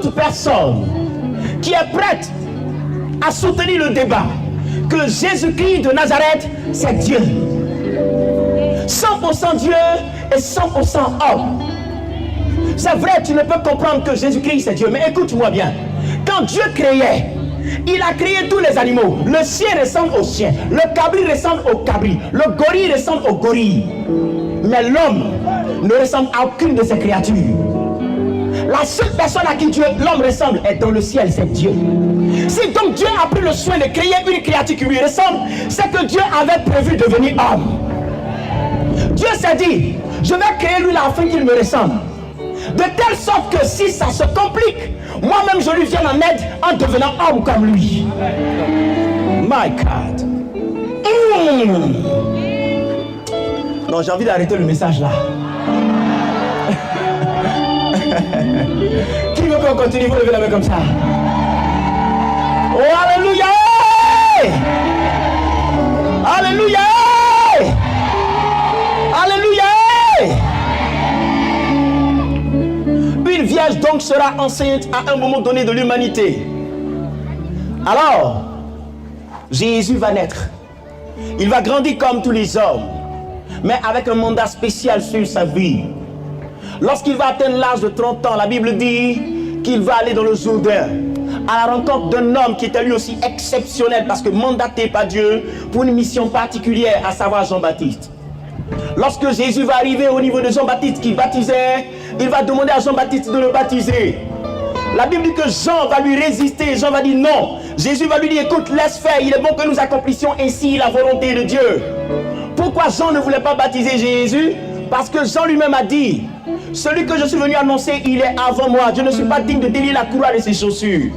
toute personne qui est prête à soutenir le débat que Jésus-Christ de Nazareth, c'est Dieu. 100% Dieu et 100% homme. C'est vrai, tu ne peux comprendre que Jésus-Christ c'est Dieu, mais écoute-moi bien. Quand Dieu créait, il a créé tous les animaux. Le chien ressemble au chien, le cabri ressemble au cabri, le gorille ressemble au gorille. Mais l'homme ne ressemble à aucune de ces créatures. La seule personne à qui l'homme ressemble est dans le ciel, c'est Dieu. Si donc Dieu a pris le soin de créer une créature qui lui ressemble, c'est que Dieu avait prévu devenir homme. Dieu s'est dit, je vais créer lui là afin qu'il me ressemble. De telle sorte que si ça se complique, moi-même je lui viens en aide en devenant homme comme lui. My God. Non, j'ai envie d'arrêter le message là. Qui veut qu'on continue? Vous levez la main comme ça. Oh, alléluia! Alléluia! Alléluia! Une vierge donc sera enceinte à un moment donné de l'humanité. Alors, Jésus va naître. Il va grandir comme tous les hommes, mais avec un mandat spécial sur sa vie. Lorsqu'il va atteindre l'âge de 30 ans, la Bible dit qu'il va aller dans le Jourdain à la rencontre d'un homme qui était lui aussi exceptionnel parce que mandaté par Dieu pour une mission particulière, à savoir Jean-Baptiste. Lorsque Jésus va arriver au niveau de Jean-Baptiste qui baptisait, il va demander à Jean-Baptiste de le baptiser. La Bible dit que Jean va lui résister. Jean va dire non. Jésus va lui dire, écoute, laisse faire, il est bon que nous accomplissions ainsi la volonté de Dieu. Pourquoi Jean ne voulait pas baptiser Jésus? Parce que Jean lui-même a dit, celui que je suis venu annoncer, il est avant moi. Je ne suis pas digne de délier la courroie de ses chaussures.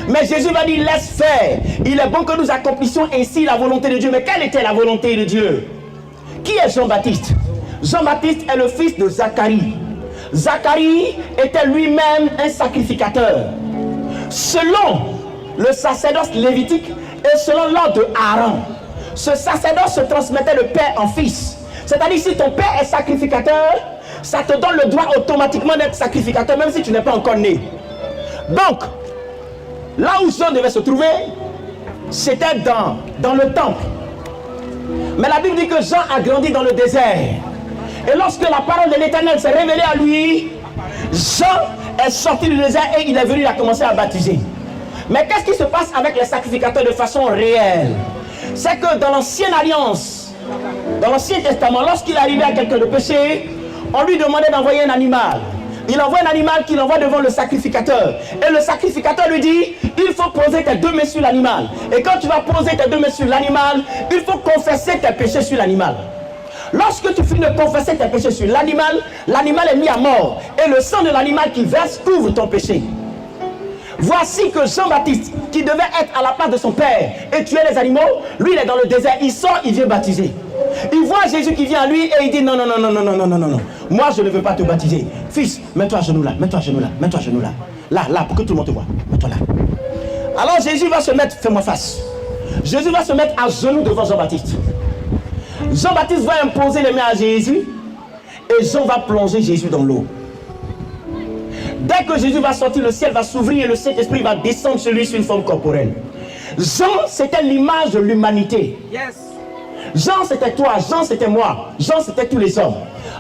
Mais Jésus va dire, laisse faire. Il est bon que nous accomplissions ainsi la volonté de Dieu. Mais quelle était la volonté de Dieu? Qui est Jean-Baptiste? Jean-Baptiste est le fils de Zacharie. Zacharie était lui-même un sacrificateur. Selon le sacerdoce lévitique et selon l'ordre de Aaron, ce sacerdoce se transmettait de père en fils. C'est-à-dire, si ton père est sacrificateur, ça te donne le droit automatiquement d'être sacrificateur, même si tu n'es pas encore né. Donc, là où Jean devait se trouver, c'était dans le temple. Mais la Bible dit que Jean a grandi dans le désert. Et lorsque la parole de l'Éternel s'est révélée à lui, Jean est sorti du désert et il est venu, il a commencé à baptiser. Mais qu'est-ce qui se passe avec les sacrificateurs de façon réelle? C'est que dans l'ancienne alliance, dans l'Ancien Testament, lorsqu'il arrivait à quelqu'un de péché, on lui demandait d'envoyer un animal. Il envoie un animal qu'il envoie devant le sacrificateur. Et le sacrificateur lui dit, il faut poser tes 2 mains sur l'animal. Et quand tu vas poser tes 2 mains sur l'animal, il faut confesser tes péchés sur l'animal. Lorsque tu finis de confesser tes péchés sur l'animal, l'animal est mis à mort. Et le sang de l'animal qui verse couvre ton péché. Voici que Jean-Baptiste, qui devait être à la place de son père et tuer les animaux, lui il est dans le désert, il sort, il vient baptiser. Il voit Jésus qui vient à lui et il dit non, non, non, non, non, non, non, non, non. Moi je ne veux pas te baptiser. Fils, mets-toi à genoux là, mets-toi à genoux là, mets-toi à genoux là. Là, pour que tout le monde te voit. Mets-toi là. Alors Jésus va se mettre, fais-moi face. Jésus va se mettre à genoux devant Jean-Baptiste. Jean-Baptiste va imposer les mains à Jésus et Jean va plonger Jésus dans l'eau. Dès que Jésus va sortir, le ciel va s'ouvrir et le Saint-Esprit va descendre sur lui sur une forme corporelle. Jean, c'était l'image de l'humanité. Yes. Jean, c'était toi. Jean, c'était moi. Jean, c'était tous les hommes.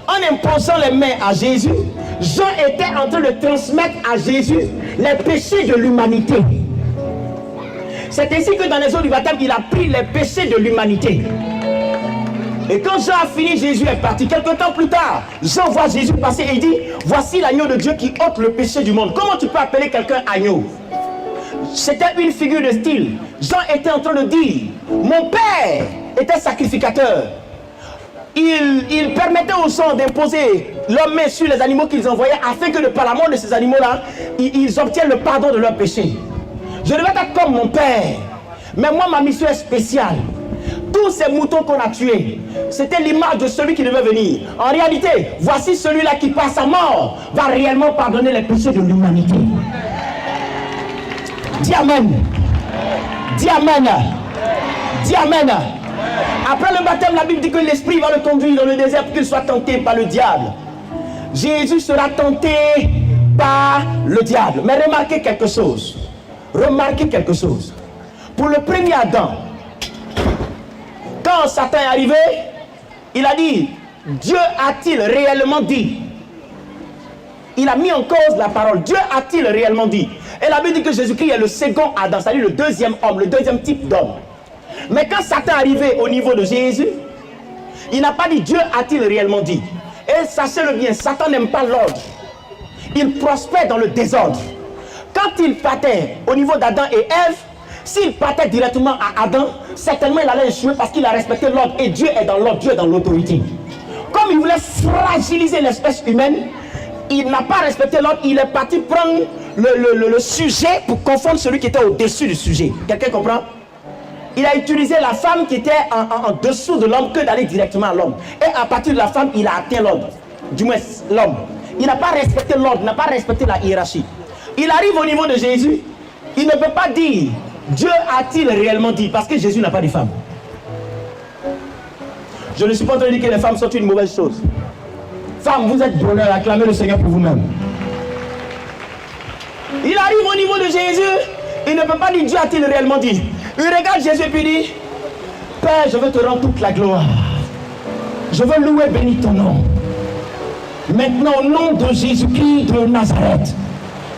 En imposant les mains à Jésus, Jean était en train de transmettre à Jésus les péchés de l'humanité. C'est ainsi que dans les eaux du baptême, il a pris les péchés de l'humanité. Et quand Jean a fini, Jésus est parti. Quelque temps plus tard, Jean voit Jésus passer et il dit, voici l'agneau de Dieu qui ôte le péché du monde. Comment tu peux appeler quelqu'un agneau? C'était une figure de style. Jean était en train de dire, mon père était sacrificateur. Il permettait aux gens d'imposer leurs mains sur les animaux qu'ils envoyaient afin que par la mort de ces animaux-là, ils obtiennent le pardon de leurs péchés. Je devais être comme mon père. Mais moi, ma mission est spéciale. Tous ces moutons qu'on a tués, c'était l'image de celui qui devait venir. En réalité, voici celui-là qui par sa mort va réellement pardonner les péchés de l'humanité. Dis Amen. Dis Amen. Dis Amen. Après le baptême, la Bible dit que l'Esprit va le conduire dans le désert pour qu'il soit tenté par le diable. Jésus sera tenté par le diable. Mais remarquez quelque chose. Remarquez quelque chose. Pour le premier Adam, quand Satan est arrivé, il a dit, Dieu a-t-il réellement dit? Il a mis en cause la parole. Dieu a-t-il réellement dit? Et la Bible dit que Jésus-Christ est le second Adam, c'est-à-dire le deuxième homme, le deuxième type d'homme. Mais quand Satan est arrivé au niveau de Jésus, il n'a pas dit Dieu a-t-il réellement dit. Et sachez-le bien, Satan n'aime pas l'ordre. Il prospère dans le désordre. Quand il partait au niveau d'Adam et Ève, s'il partait directement à Adam, certainement il allait échouer parce qu'il a respecté l'ordre. Et Dieu est dans l'ordre, Dieu est dans l'autorité. Comme il voulait fragiliser l'espèce humaine, il n'a pas respecté l'ordre, il est parti prendre le sujet pour confondre celui qui était au-dessus du sujet. Quelqu'un comprend? Il a utilisé la femme qui était en dessous de l'homme que d'aller directement à l'homme. Et à partir de la femme, il a atteint l'ordre. Du moins, l'homme. Il n'a pas respecté l'ordre, il n'a pas respecté la hiérarchie. Il arrive au niveau de Jésus, il ne peut pas dire Dieu a-t-il réellement dit, parce que Jésus n'a pas de femme. Je ne suis pas en train de dire que les femmes sont une mauvaise chose. Femmes, vous êtes bonheur, acclamez le Seigneur pour vous-même. Il arrive au niveau de Jésus, il ne peut pas dire Dieu a-t-il réellement dit. Il regarde Jésus et puis dit, Père, je veux te rendre toute la gloire. Je veux louer, bénir ton nom. Maintenant, au nom de Jésus-Christ de Nazareth,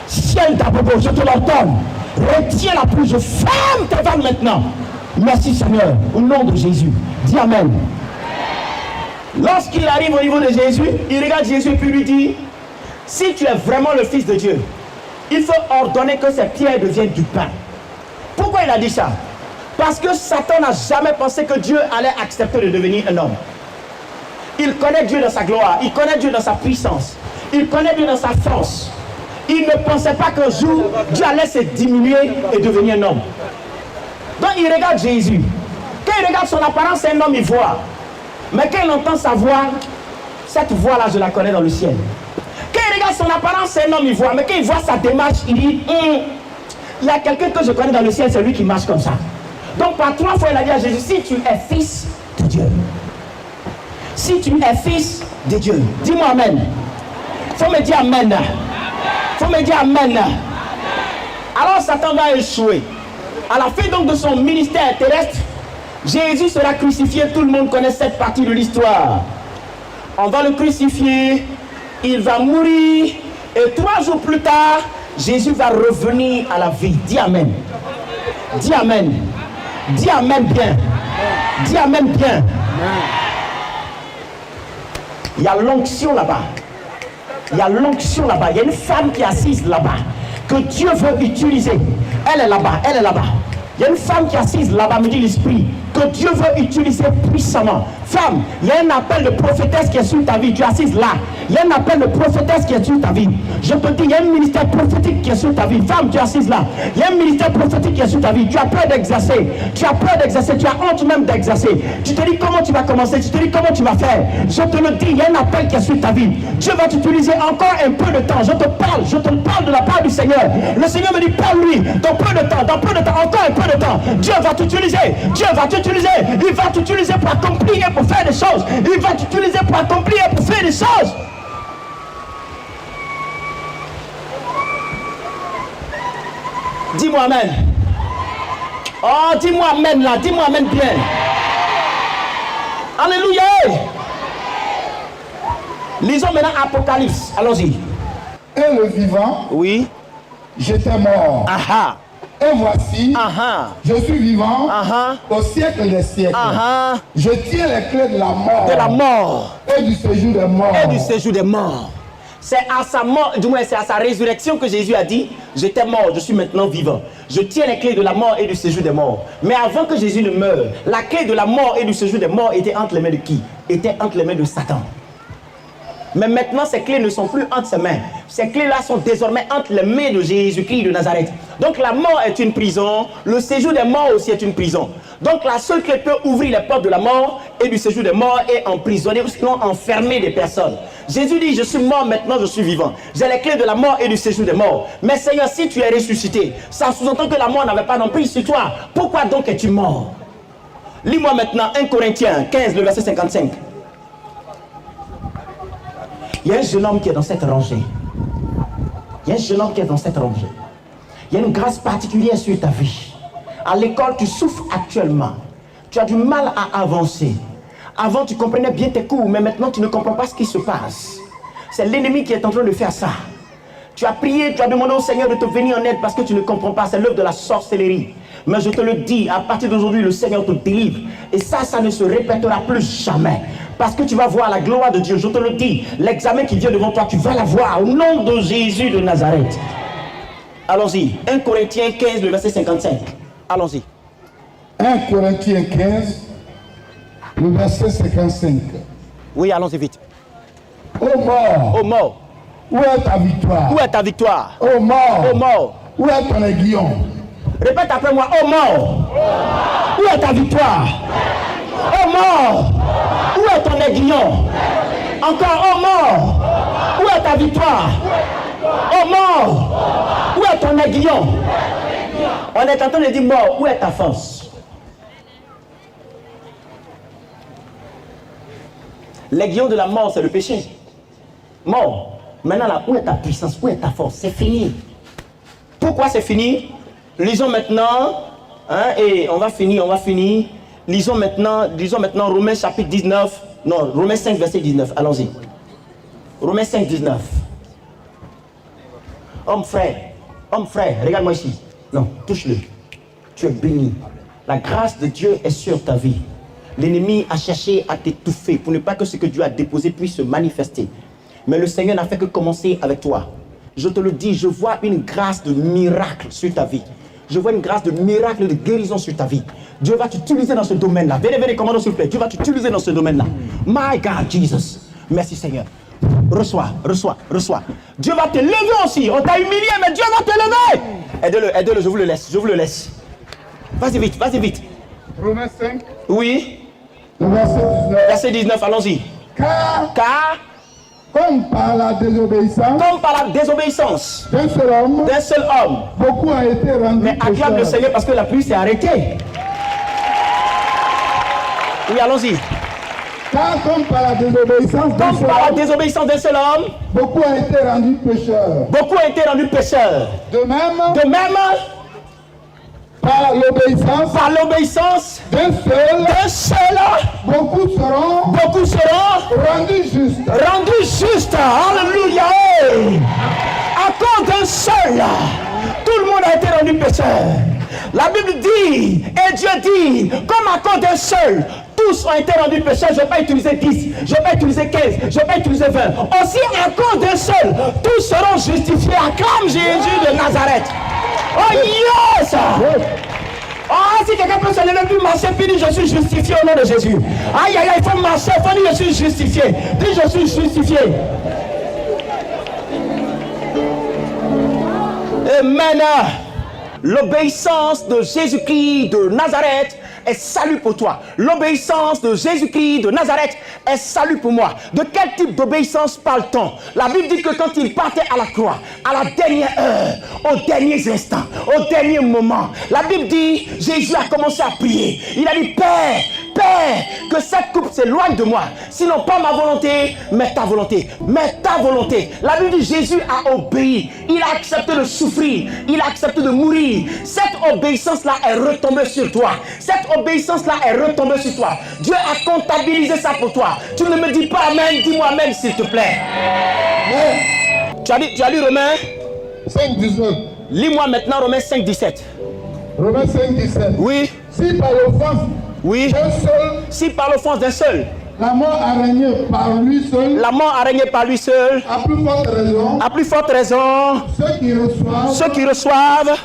ciel d'Abobo, je te l'ordonne. Retiens la pluie, je ferme tes vannes maintenant. Merci Seigneur, au nom de Jésus. Dis Amen. Lorsqu'il arrive au niveau de Jésus, il regarde Jésus et puis lui dit, si tu es vraiment le Fils de Dieu, il faut ordonner que ces pierres deviennent du pain. Pourquoi il a dit ça? Parce que Satan n'a jamais pensé que Dieu allait accepter de devenir un homme. Il connaît Dieu dans sa gloire, il connaît Dieu dans sa puissance, il connaît Dieu dans sa force. Il ne pensait pas qu'un jour, Dieu allait se diminuer et devenir un homme. Donc il regarde Jésus. Quand il regarde son apparence, c'est un homme, il voit. Mais quand il entend sa voix, cette voix-là, je la connais dans le ciel. Quand il regarde son apparence, c'est un homme, il voit. Mais quand il voit sa démarche, il dit, il y a quelqu'un que je connais dans le ciel, c'est lui qui marche comme ça. Donc par 3 fois, il a dit à Jésus, si tu es fils de Dieu. Si tu es fils de Dieu. Dis-moi Amen. Il faut me dire Amen. Il faut me dire Amen. Alors Satan va échouer. À la fin donc de son ministère terrestre, Jésus sera crucifié. Tout le monde connaît cette partie de l'histoire. On va le crucifier. Il va mourir. Et 3 jours plus tard, Jésus va revenir à la vie. Dis Amen. Dis Amen. Dis Amen bien. Dis Amen bien. Il y a l'onction là-bas. Il y a l'onction là-bas. Il y a une femme qui est assise là-bas, que Dieu veut utiliser. Elle est là-bas, elle est là-bas. Il y a une femme qui est assise là-bas, me dit l'Esprit, que Dieu veut utiliser puissamment. Femme, il y a un appel de prophétesse qui est sur ta vie. Tu es assise là. Il y a un appel de prophétesse qui est sur ta vie. Je te dis, il y a un ministère prophétique qui est sur ta vie. Femme, tu es assise là. Il y a un ministère prophétique qui est sur ta vie. Tu as peur d'exercer. Tu as peur d'exercer. Tu as honte même d'exercer. Tu te dis comment tu vas commencer. Tu te dis comment tu vas faire. Je te le dis, il y a un appel qui est sur ta vie. Dieu va t'utiliser encore un peu de temps. Je te parle de la part du Seigneur. Le Seigneur me dit, parle-lui. Dans peu de temps, encore un peu de temps. Dieu va t'utiliser. Dieu va t'utiliser. Il va t'utiliser pour accomplir et pour faire des choses. Il va t'utiliser pour accomplir et pour faire des choses. Dis-moi Amen. Oh, dis-moi Amen là. Dis-moi Amen bien. Alléluia. Lisons maintenant Apocalypse. Allons-y. Et le vivant, oui, j'étais mort. Aha. Et voici, je suis vivant au siècle des siècles. Je tiens les clés de la mort. De la mort. Et du séjour des morts. Et du séjour des morts. C'est à sa mort, du moins c'est à sa résurrection que Jésus a dit, j'étais mort, je suis maintenant vivant. Je tiens les clés de la mort et du séjour des morts. Mais avant que Jésus ne meure, la clé de la mort et du séjour des morts était entre les mains de qui? Était entre les mains de Satan. Mais maintenant, ces clés ne sont plus entre ses mains. Ces clés-là sont désormais entre les mains de Jésus-Christ de Nazareth. Donc la mort est une prison, le séjour des morts aussi est une prison. Donc la seule clé peut ouvrir les portes de la mort et du séjour des morts et emprisonner ou sinon enfermer des personnes. Jésus dit, je suis mort, maintenant je suis vivant. J'ai les clés de la mort et du séjour des morts. Mais Seigneur, si tu es ressuscité, ça sous-entend que la mort n'avait pas d'emprise sur toi. Pourquoi donc es-tu mort? Lis-moi maintenant 1 Corinthiens 15, le verset 55. Il y a un jeune homme qui est dans cette rangée. Il y a un jeune homme qui est dans cette robe. Il y a une grâce particulière sur ta vie. À l'école, tu souffres actuellement. Tu as du mal à avancer. Avant, tu comprenais bien tes cours, mais maintenant, tu ne comprends pas ce qui se passe. C'est l'ennemi qui est en train de faire ça. Tu as prié, tu as demandé au Seigneur de te venir en aide parce que tu ne comprends pas. C'est l'œuvre de la sorcellerie. Mais je te le dis, à partir d'aujourd'hui, le Seigneur te délivre. Et ça ne se répétera plus jamais. Parce que tu vas voir la gloire de Dieu. Je te le dis, l'examen qui vient devant toi, tu vas la voir au nom de Jésus de Nazareth. Allons-y. 1 Corinthiens 15, le verset 55. Allons-y. 1 Corinthiens 15, le verset 55. Oui, allons-y vite. Ô mort, ô mort, où est ta victoire? Où est ta victoire? Ô mort, ô mort, où est ton aiguillon? Répète après moi, ô mort, où est ta victoire? Ô mort, où est ton aiguillon? Encore, ô mort, où est ta victoire? Ô mort, où est ton aiguillon? On est en train de dire, mort, où est ta force? L'aiguillon de la mort, c'est le péché. Mort. Maintenant, là, où est ta puissance? Où est ta force? C'est fini. Pourquoi c'est fini? Lisons maintenant, et on va finir. Lisons maintenant Romains chapitre 19. Non, Romains 5, verset 19. Allons-y. Romains 5, 19. Homme frère, regarde-moi ici. Non, touche-le. Tu es béni. La grâce de Dieu est sur ta vie. L'ennemi a cherché à t'étouffer pour ne pas que ce que Dieu a déposé puisse se manifester. Mais le Seigneur n'a fait que commencer avec toi. Je te le dis, je vois une grâce de miracle sur ta vie. Je vois une grâce de miracle, de guérison sur ta vie. Dieu va t'utiliser dans ce domaine-là. Venez, commandant, s'il vous plaît. Dieu va t'utiliser dans ce domaine-là. My God, Jesus. Merci, Seigneur. Reçois. Dieu va te lever aussi. On t'a humilié, mais Dieu va te lever. Aidez-le, je vous le laisse. Vas-y vite. Romains 5. Oui. Le verset 19. Verset 19, allons-y. Car comme par la désobéissance d'un seul homme, beaucoup a été rendu. Mais acclame le Seigneur parce que la pluie s'est arrêtée. Oui, allons-y. Car comme par la désobéissance d'un seul homme, beaucoup a été rendu pécheurs. De même, par l'obéissance d'un seul, beaucoup seront rendus justes. Alléluia. À cause d'un seul, tout le monde a été rendu pécheur. La Bible dit, et Dieu dit, comme à cause d'un seul, tous ont été rendus pécheurs. Je ne vais pas utiliser 10, je ne vais pas utiliser 15, je ne vais pas utiliser 20. Aussi à cause d'un seul, tous seront justifiés. Acclame Jésus de Nazareth. Oh yes! Oh, si quelqu'un peut se lever plus marcher, puis dire je suis justifié au nom de Jésus. Aïe, il faut marcher, il faut dire je suis justifié. Dis je suis justifié. Amen. L'obéissance de Jésus-Christ de Nazareth est salut pour toi. L'obéissance de Jésus-Christ de Nazareth est salut pour moi. De quel type d'obéissance parle-t-on? La Bible dit que quand il partait à la croix, à la dernière heure, aux derniers instants, au dernier moment, la Bible dit, Jésus a commencé à prier. Il a dit, Père, que cette coupe s'éloigne de moi. Sinon, pas ma volonté, mais ta volonté. La Bible dit, Jésus a obéi. Il a accepté de souffrir. Il a accepté de mourir. Cette obéissance-là est retombée sur toi. Dieu a comptabilisé ça pour toi. Tu ne me dis pas amen, dis-moi amen s'il te plaît. Tu as lu Romains 5, 19. Lis-moi maintenant Romains 5, 17. Romains 5, 17. Oui. Si par l'offense d'un seul, la mort a régné par lui seul. À plus forte raison. Ceux qui reçoivent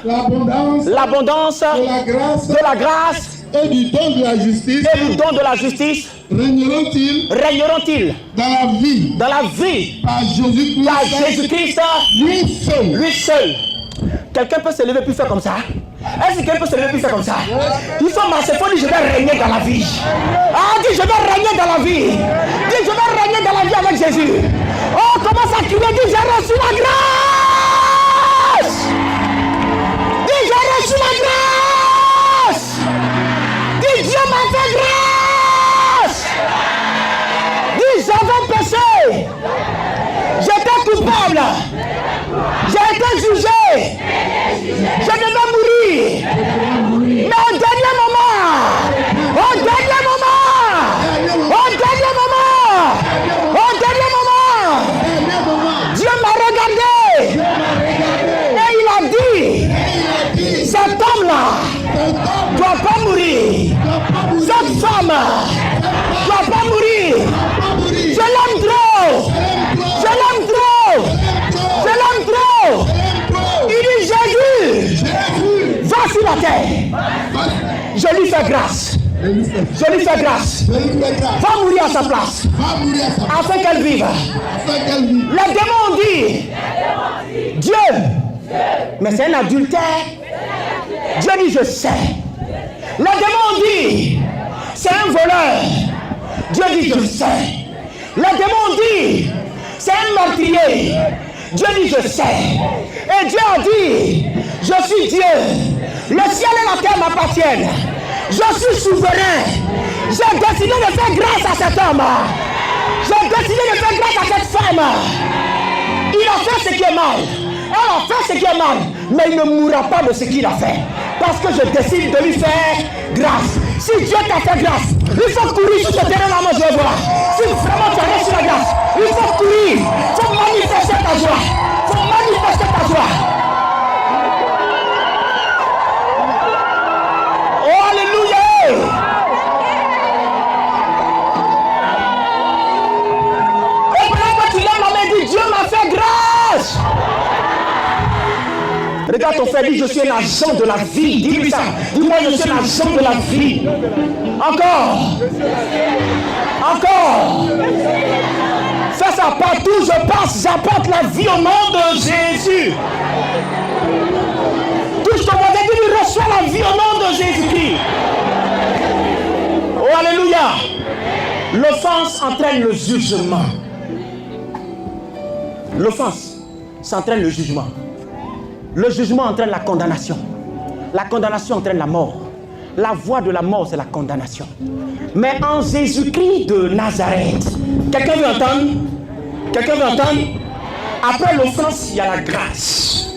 l'abondance de la grâce et du don de la justice, régneront-ils dans la vie par Jésus-Christ, lui seul. Quelqu'un peut se lever puis faire comme ça? Est-ce que quelqu'un peut se lever puis faire comme ça? Il faut marcher, il faut dire je vais régner dans la vie. Ah, dis je vais régner dans la vie. Dis je vais régner dans la vie avec Jésus. Oh, commence à crier, dis j'ai reçu la grâce. Dis j'ai reçu la grâce. Dis Dieu m'a fait grâce. Dis j'avais péché. J'étais coupable. J'ai doit pas mourir. Cette femme doit pas mourir. Je l'aime trop. Je l'aime trop. Je l'aime trop. Il dit Jésus, va sur la terre. Je lui fais grâce. Je lui fais grâce. Va mourir à sa place. Afin qu'elle vive. Les démons ont dit Dieu. Mais c'est un adultère. Dieu dit je sais. Les démons ont dit c'est un voleur. Dieu dit je sais. Les démons ont dit c'est un meurtrier. Dieu dit je sais. Et Dieu a dit je suis Dieu. Le ciel et la terre m'appartiennent. Je suis souverain. J'ai décidé de faire grâce à cet homme. J'ai décidé de faire grâce à cette femme. Il a fait ce qui est mal. Elle a fait ce qui est mal. Mais il ne mourra pas de ce qu'il a fait. Parce que je décide de lui faire grâce. Si Dieu t'a fait grâce, il faut courir sur ce terrain-là, moi je vais voir. Si vraiment tu as reçu la grâce, il faut courir. Il faut manifester ta joie. Il faut manifester ta joie. Oh, alléluia. Et pendant que tu lèves la main, dis Dieu m'a fait grâce. Regarde ton frère, dis je suis un agent de la vie. Dis-lui ça. Dis-moi je suis un agent de la vie. Encore. Encore. Fais ça partout, je passe, j'apporte la vie au nom de Jésus. Touche ton voisin, dis-lui reçois la vie au nom de Jésus-Christ. Oh alléluia. L'offense entraîne le jugement. L'offense, ça entraîne le jugement. Le jugement entraîne la condamnation. La condamnation entraîne la mort. La voie de la mort, c'est la condamnation. Mais en Jésus-Christ de Nazareth, quelqu'un veut entendre? Quelqu'un veut entendre? Après l'offense, il y a la grâce.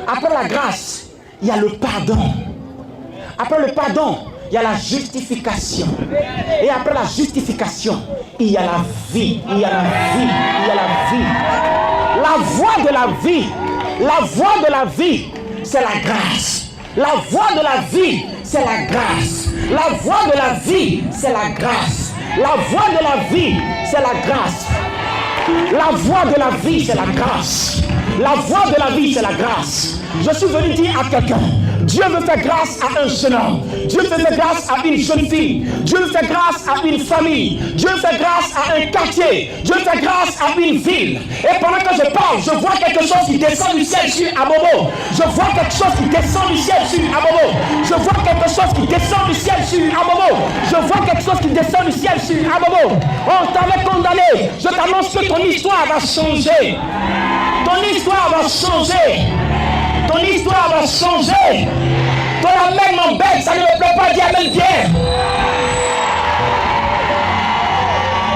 Après la grâce, il y a le pardon. Après le pardon, il y a la justification. Et après la justification, il y a la vie. Il y a la vie. Il y a la vie. La voie de la vie. La voie de la vie, c'est la grâce. La voie de la vie, c'est la grâce. La voie de la vie, c'est la grâce. La voie de la vie, c'est la grâce. La voie de la vie, c'est la grâce. La voie de la vie, c'est la grâce. Je suis venu dire à quelqu'un, Dieu veut faire grâce à un jeune homme. Dieu veut faire grâce à une jeune fille. Dieu veut faire grâce à une famille. Dieu veut faire grâce à un quartier. Dieu veut faire grâce à une ville. Et pendant que je parle, je vois quelque chose qui descend du ciel sur Abobo. Je vois quelque chose qui descend du ciel sur Abobo. Je vois quelque chose qui descend du ciel sur Abobo. Je vois quelque chose qui descend du ciel sur Abobo. On t'avait condamné. Je t'annonce que ton histoire va changer. Ton histoire va changer. Ton histoire va changer. Ton amen m'embête, ça ne me plaît pas, dis amen bien.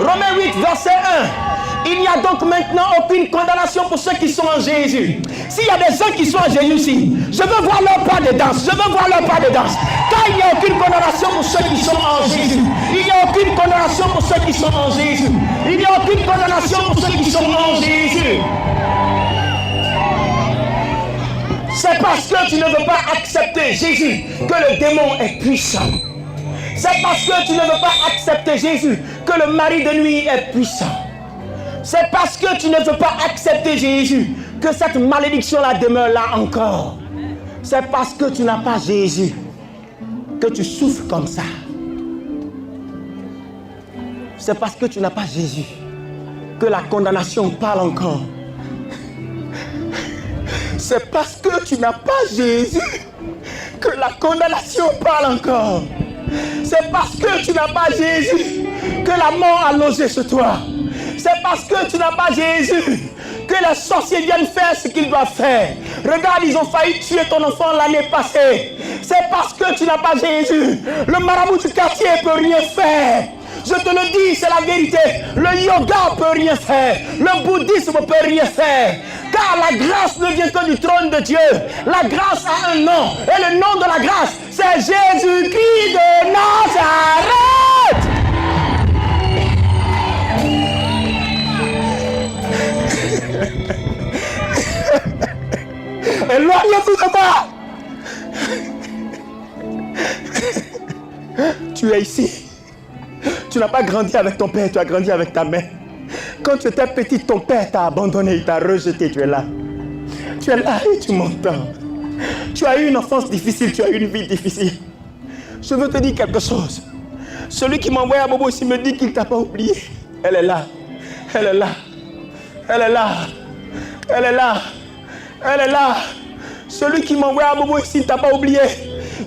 Romains 8, verset 1. Il n'y a donc maintenant aucune condamnation pour ceux qui sont en Jésus. S'il y a des gens qui sont en Jésus ici, je veux voir leur pas de danse. Je veux voir leur pas de danse. Car il n'y a aucune condamnation pour ceux qui sont en Jésus. Il n'y a aucune condamnation pour ceux qui sont en Jésus. Il n'y a aucune condamnation pour ceux qui sont en Jésus. C'est parce que tu ne veux pas accepter Jésus que le démon est puissant. C'est parce que tu ne veux pas accepter Jésus que le mari de nuit est puissant. C'est parce que tu ne veux pas accepter Jésus que cette malédiction-là demeure là encore. C'est parce que tu n'as pas Jésus que tu souffres comme ça. C'est parce que tu n'as pas Jésus que la condamnation parle encore. C'est parce que tu n'as pas Jésus que la condamnation parle encore. C'est parce que tu n'as pas Jésus que la mort a logé sur toi. C'est parce que tu n'as pas Jésus que les sorciers viennent faire ce qu'ils doivent faire. Regarde, ils ont failli tuer ton enfant l'année passée. C'est parce que tu n'as pas Jésus. Le marabout du quartier ne peut rien faire. Je te le dis, c'est la vérité. Le yoga ne peut rien faire. Le bouddhisme ne peut rien faire. Car la grâce ne vient que du trône de Dieu. La grâce a un nom. Et le nom de la grâce, c'est Jésus-Christ de Nazareth. Éloignez-vous de moi. Tu es ici. Tu n'as pas grandi avec ton père, tu as grandi avec ta mère. Quand tu étais petit, ton père t'a abandonné, il t'a rejeté, tu es là. Tu es là et tu m'entends. Tu as eu une enfance difficile, tu as eu une vie difficile. Je veux te dire quelque chose. Celui qui m'a envoyé à Bobo ici me dit qu'il ne t'a pas oublié. Elle est là. Elle est là. Elle est là. Elle est là. Elle est là. Celui qui m'a envoyé à Bobo ici ne t'a pas oublié.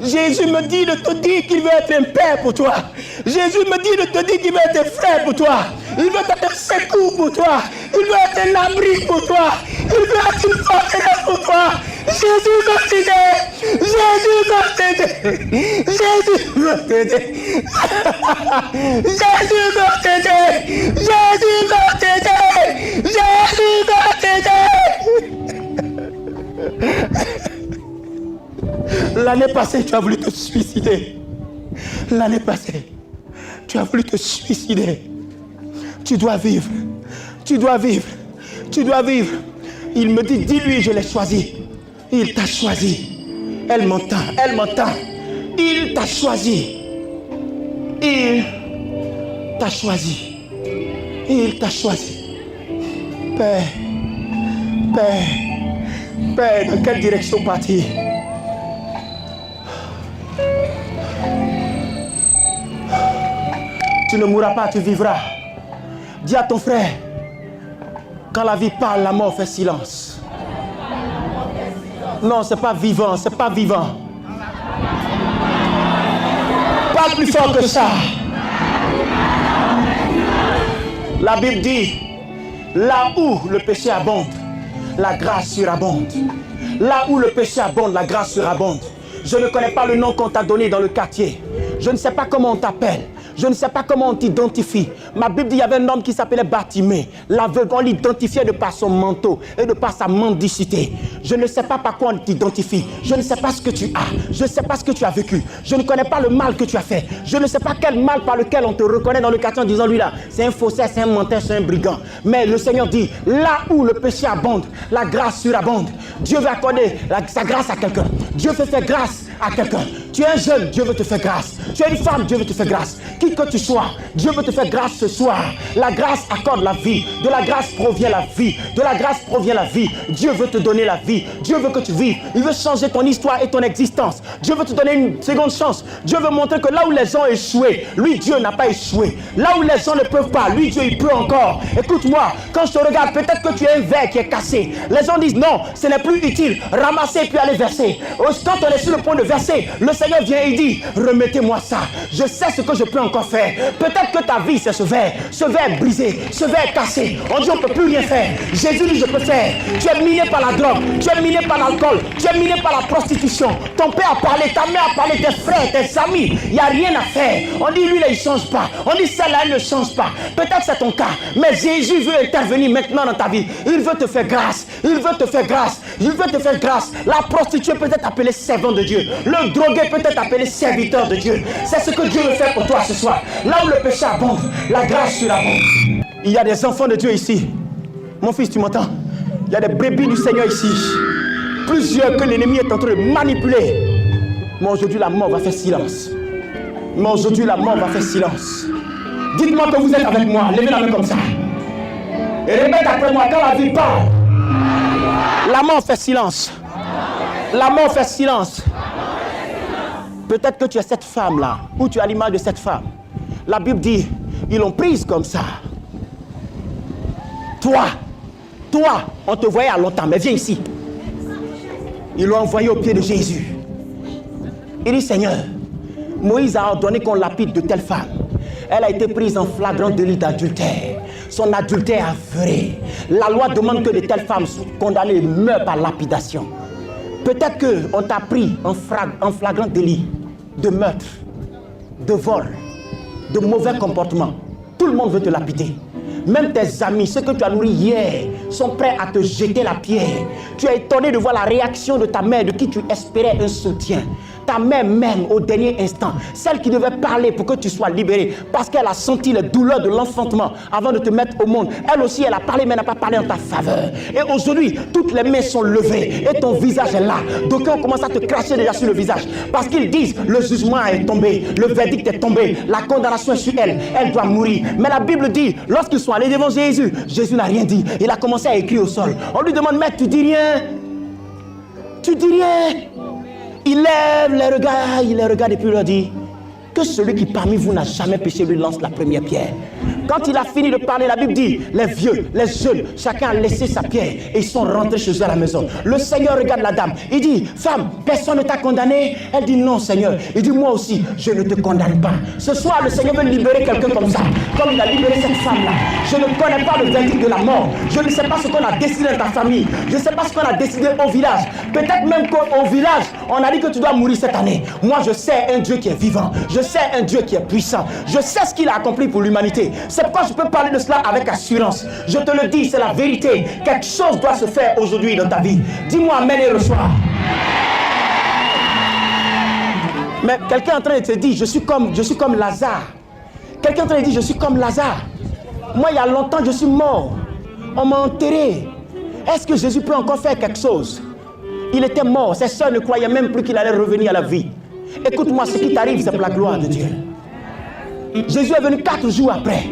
Jésus me dit de te dire qu'il veut être un père pour toi. Jésus me dit de te dire qu'il veut être un frère pour toi. Il veut être un secours pour toi. Il veut être un abri pour toi. Il veut être une forteresse pour toi. Jésus va t'aider. Jésus va t'aider. Jésus va t'aider. Jésus va t'aider. Jésus va t'aider. Jésus va t'aider. L'année passée, tu as voulu te suicider. L'année passée, tu as voulu te suicider. Tu dois vivre. Tu dois vivre. Tu dois vivre. Il me dit, dis-lui, je l'ai choisi. Il t'a choisi. Elle m'entend. Elle m'entend. Il t'a choisi. Il t'a choisi. Il t'a choisi. Père, Père, Père, dans quelle direction partir? Tu ne mourras pas, tu vivras. Dis à ton frère, quand la vie parle, la mort fait silence. Non, c'est pas vivant, c'est pas vivant. Pas plus fort que ça. La Bible dit, là où le péché abonde, la grâce surabonde. Là où le péché abonde, la grâce surabonde. Je ne connais pas le nom qu'on t'a donné dans le quartier. Je ne sais pas comment on t'appelle. Je ne sais pas comment on t'identifie. Ma Bible dit qu'il y avait un homme qui s'appelait Bartimée. L'aveugle, on l'identifiait de par son manteau et de par sa mendicité. Je ne sais pas par quoi on t'identifie. Je ne sais pas ce que tu as. Je ne sais pas ce que tu as vécu. Je ne connais pas le mal que tu as fait. Je ne sais pas quel mal par lequel on te reconnaît dans le quartier en disant, lui là, c'est un faussaire, c'est un menteur, c'est un brigand. Mais le Seigneur dit, là où le péché abonde, la grâce surabonde. Dieu veut accorder sa grâce à quelqu'un. Dieu veut faire grâce à quelqu'un. Tu es un jeune, Dieu veut te faire grâce. Tu es une femme, Dieu veut te faire grâce. Qui que tu sois, Dieu veut te faire grâce ce soir. La grâce accorde la vie. De la grâce provient la vie. De la grâce provient la vie. Dieu veut te donner la vie. Dieu veut que tu vives. Il veut changer ton histoire et ton existence. Dieu veut te donner une seconde chance. Dieu veut montrer que là où les gens ont échoué, lui, Dieu n'a pas échoué. Là où les gens ne peuvent pas, lui, Dieu, il peut encore. Écoute-moi, quand je te regarde, peut-être que tu as un verre qui est cassé. Les gens disent non, ce n'est plus utile. Ramasser puis aller verser. Quand on est sur le point de verser, le Seigneur vient et dit, remettez-moi ça. Je sais ce que je peux encore faire. Peut-être que ta vie c'est ce verre brisé, ce verre cassé. On dit on ne peut plus rien faire. Jésus dit je peux faire. Tu es miné par la drogue, tu es miné par l'alcool, tu es miné par la prostitution. Ton père a parlé, ta mère a parlé, tes frères, tes amis. Il n'y a rien à faire. On dit lui là il ne change pas. On dit celle-là elle ne change pas. Peut-être c'est ton cas. Mais Jésus veut intervenir maintenant dans ta vie. Il veut te faire grâce. Il veut te faire grâce. Il veut te faire grâce. La prostituée peut être appelée servant de Dieu. Le drogué peut être appelé serviteur de Dieu. C'est ce que Dieu veut faire pour toi ce soir. Là où le péché abonde, la grâce surabonde. Il y a des enfants de Dieu ici. Mon fils, tu m'entends? Il y a des brebis du Seigneur ici. Plusieurs que l'ennemi est en train de manipuler. Mais aujourd'hui, la mort va faire silence. Mais aujourd'hui, la mort va faire silence. Dites-moi que vous êtes avec moi. Levez la main comme ça. Et répète après moi, quand la vie parle, la mort fait silence. La mort fait silence. Peut-être que tu es cette femme-là, ou tu as l'image de cette femme. La Bible dit, ils l'ont prise comme ça. Toi, on te voyait à longtemps, mais viens ici. Ils l'ont envoyé au pied de Jésus. Il dit, Seigneur, Moïse a ordonné qu'on lapide de telle femme. Elle a été prise en flagrant délit d'adultère. Son adultère avéré. La loi demande que de telles femmes condamnées meurent par lapidation. Peut-être qu'on t'a pris en flagrant délit de meurtre, de vol, de mauvais comportement. Tout le monde veut te lapider. Même tes amis, ceux que tu as nourris hier, sont prêts à te jeter la pierre. Tu es étonné de voir la réaction de ta mère, de qui tu espérais un soutien. Ta mère même au dernier instant, celle qui devait parler pour que tu sois libéré, parce qu'elle a senti les douleurs de l'enfantement avant de te mettre au monde. Elle aussi, elle a parlé, mais n'a pas parlé en ta faveur. Et aujourd'hui, toutes les mains sont levées et ton visage est là. D'aucuns commencent à te cracher déjà sur le visage parce qu'ils disent le jugement est tombé, le verdict est tombé, la condamnation est sur elle, elle doit mourir. Mais la Bible dit, lorsqu'ils sont allés devant Jésus, Jésus n'a rien dit. Il a commencé à écrire au sol. On lui demande, mais tu dis rien. Tu dis rien. Il lève les regards et puis il leur dit que celui qui parmi vous n'a jamais péché lui lance la première pierre. Quand il a fini de parler, la Bible dit, les vieux, les jeunes, chacun a laissé sa pierre et ils sont rentrés chez eux à la maison. Le Seigneur regarde la dame, il dit, femme, personne ne t'a condamné? Elle dit, non Seigneur. Il dit, moi aussi, je ne te condamne pas. Ce soir, le Seigneur veut libérer quelqu'un comme ça, comme il a libéré cette femme-là. Je ne connais pas le verdict de la mort. Je ne sais pas ce qu'on a décidé dans ta famille. Je ne sais pas ce qu'on a décidé au village. Peut-être même qu'au village, on a dit que tu dois mourir cette année. Moi, je sais un Dieu qui est vivant. Je sais un Dieu qui est puissant. Je sais ce qu'il a accompli pour l'humanité. C'est pourquoi je peux parler de cela avec assurance. Je te le dis, c'est la vérité. Quelque chose doit se faire aujourd'hui dans ta vie. Dis-moi amen et reçois. Mais quelqu'un est en train de te dire, je suis comme Lazare. Quelqu'un est en train de dire, je suis comme Lazare. Moi, il y a longtemps, je suis mort. On m'a enterré. Est-ce que Jésus peut encore faire quelque chose? Il était mort. Ses sœurs ne croyaient même plus qu'il allait revenir à la vie. Écoute-moi, ce qui t'arrive, c'est pour la gloire de Dieu. Jésus est venu 4 jours après.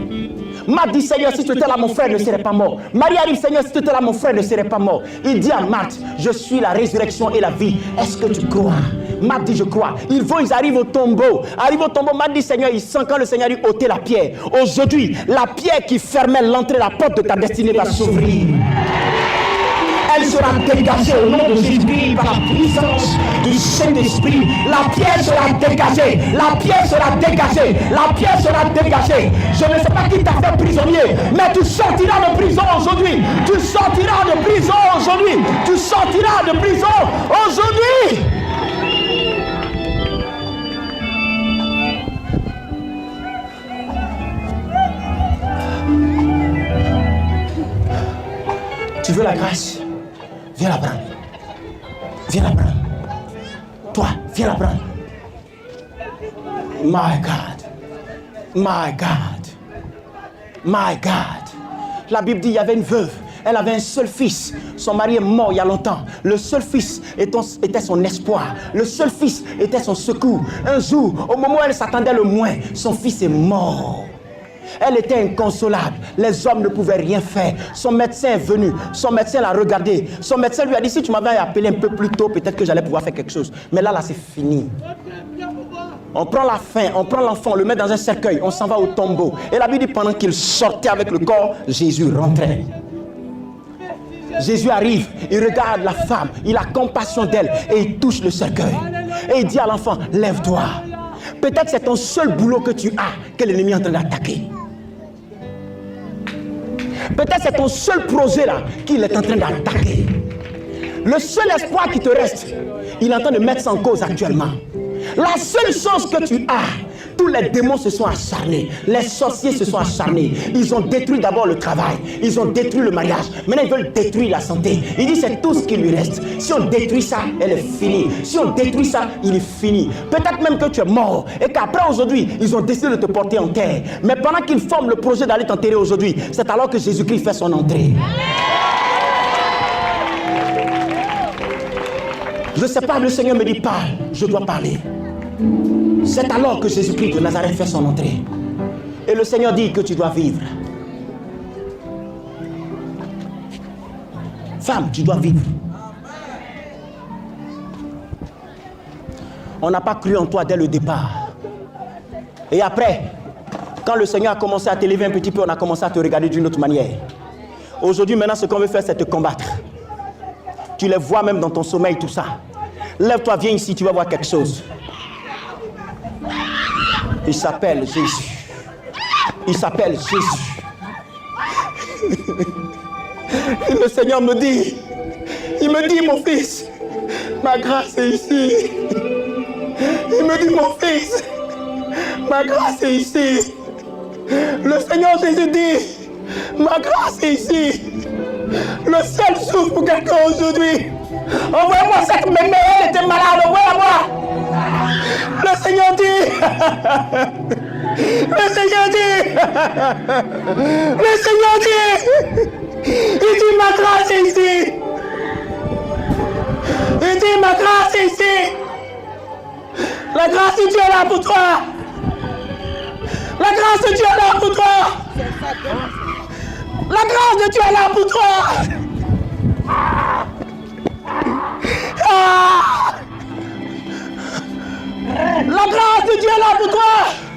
Marthe dit, Seigneur, si tu étais là, mon frère ne serait pas mort. Marie arrive, Seigneur, si tu étais là, mon frère ne serait pas mort. Il dit à Marthe, je suis la résurrection et la vie. Est-ce que tu crois? Marthe dit, je crois. Ils arrivent au tombeau. Marthe dit, Seigneur, il sent quand le Seigneur lui ôter la pierre. Aujourd'hui, la pierre qui fermait l'entrée, la porte de ta destinée va s'ouvrir. Elle sera dégagée au nom de Jésus-Christ par la puissance du Saint-Esprit. La pierre sera dégagée. La pierre sera dégagée. La pierre sera dégagée. Je ne sais pas qui t'a fait prisonnier, mais tu sortiras de prison aujourd'hui. Tu sortiras de prison aujourd'hui. Tu sortiras de prison aujourd'hui. Tu veux la grâce? Viens la prendre. Viens la prendre. Toi, viens la prendre. My God. My God. My God. La Bible dit, il y avait une veuve. Elle avait un seul fils. Son mari est mort il y a longtemps. Le seul fils était son espoir. Le seul fils était son secours. Un jour, au moment où elle s'attendait le moins, son fils est mort. Elle était inconsolable. Les hommes ne pouvaient rien faire. Son médecin est venu. Son médecin l'a regardé. Son médecin lui a dit, si tu m'avais appelé un peu plus tôt, peut-être que j'allais pouvoir faire quelque chose. Mais là, c'est fini. On prend la faim, on prend l'enfant, on le met dans un cercueil, on s'en va au tombeau. Et la Bible dit, pendant qu'il sortait avec le corps, Jésus rentrait. Jésus arrive, il regarde la femme, il a compassion d'elle et il touche le cercueil. Et il dit à l'enfant, lève-toi. Peut-être c'est ton seul boulot que tu as que l'ennemi est en train d'attaquer. Peut-être c'est ton seul projet là qu'il est en train d'attaquer. Le seul espoir qui te reste, il est en train de mettre ça en cause actuellement. La seule chose que tu as, tous les démons se sont acharnés, les sorciers se sont acharnés. Ils ont détruit d'abord le travail, ils ont détruit le mariage. Maintenant ils veulent détruire la santé. Il dit c'est tout ce qui lui reste. Si on détruit ça, elle est finie. Si on détruit ça, il est fini. Peut-être même que tu es mort et qu'après aujourd'hui, ils ont décidé de te porter en terre. Mais pendant qu'ils forment le projet d'aller t'enterrer aujourd'hui, c'est alors que Jésus-Christ fait son entrée. Je ne sais pas, le Seigneur me dit parle, je dois parler. C'est alors que Jésus-Christ de Nazareth fait son entrée. Et le Seigneur dit que tu dois vivre. Femme, tu dois vivre. On n'a pas cru en toi dès le départ. Et après, quand le Seigneur a commencé à t'élever un petit peu, on a commencé à te regarder d'une autre manière. Aujourd'hui, maintenant, ce qu'on veut faire, c'est te combattre. Tu les vois même dans ton sommeil, tout ça. Lève-toi, viens ici, tu vas voir quelque chose. Il s'appelle Jésus. Il s'appelle Jésus. Et le Seigneur me dit, il me dit, mon fils, ma grâce est ici. Il me dit, mon fils, ma grâce est ici. Le Seigneur Jésus dit, ma grâce est ici. Le ciel s'ouvre pour quelqu'un aujourd'hui. Envoyez-moi cette mémé, elle était malade, envoyez-la-moi. Le Seigneur dit, il dit ma grâce est ici. Il dit ma grâce est ici. La grâce de Dieu est là pour toi. La grâce de Dieu est là pour toi. La grâce de Dieu est là pour toi. La grâce de Dieu est là pour toi.